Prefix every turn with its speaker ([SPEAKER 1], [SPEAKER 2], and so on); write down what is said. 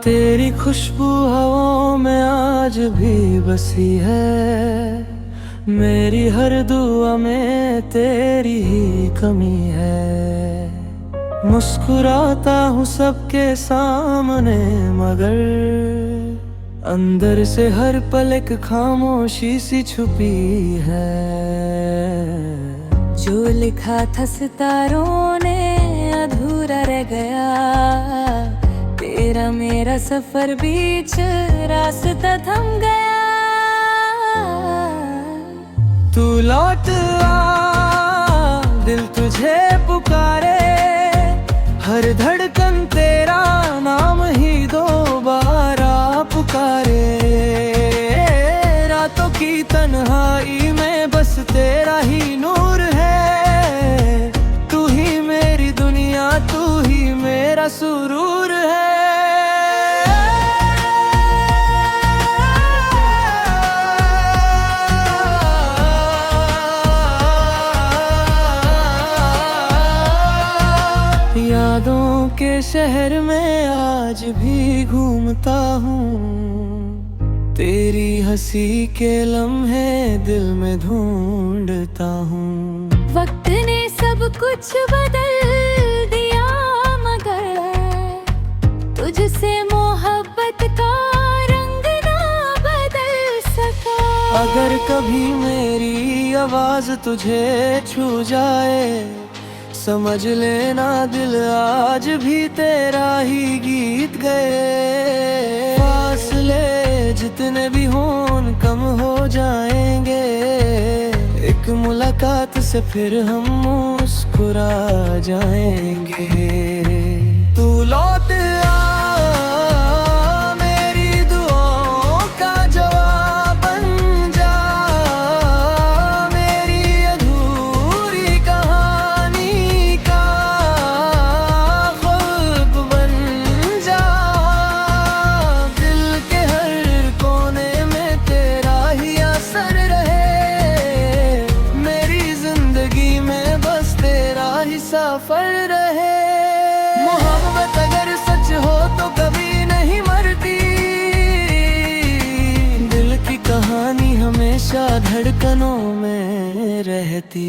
[SPEAKER 1] तेरी खुशबू हवाओं में आज भी बसी है, मेरी हर दुआ में तेरी ही कमी है। मुस्कुराता हूँ सबके सामने मगर अंदर से हर पल एक खामोशी सी छुपी है।
[SPEAKER 2] जो लिखा था सितारों ने अधूरा रह गया, तेरा मेरा सफर बीच रास्ता थम गया।
[SPEAKER 1] तू लौट आ, दिल तुझे पुकारे, हर धड़कन तेरा नाम ही दोबारा पुकारे। रातों की तन्हाई में बस तेरा ही नूर है, तू ही मेरी दुनिया, तू ही मेरा सुरूर है। यादों के शहर में आज भी घूमता हूँ, तेरी हंसी के लम्हे दिल में ढूंढता हूँ।
[SPEAKER 2] वक्त ने सब कुछ बदल दिया मगर तुझसे मोहब्बत का रंग ना बदल सका।
[SPEAKER 1] अगर कभी मेरी आवाज तुझे छू जाए, समझ लेना दिल आज भी तेरा ही गीत गए। फासले जितने भी हों कम हो जाएंगे, एक मुलाकात से फिर हम मुस्कुरा जाएंगे। तू लौट आ, मेरी दुआओं का जवाब बन जा, मेरी अधूरी कहानी का ख्वाब बन जा। दिल के हर कोने में तेरा ही असर रहे, मेरी जिंदगी में बस तेरा ही सफर रहे। मोहब्बत अगर सच हो तो कभी नहीं मरती, दिल की कहानी हमेशा धड़कनों में रहती।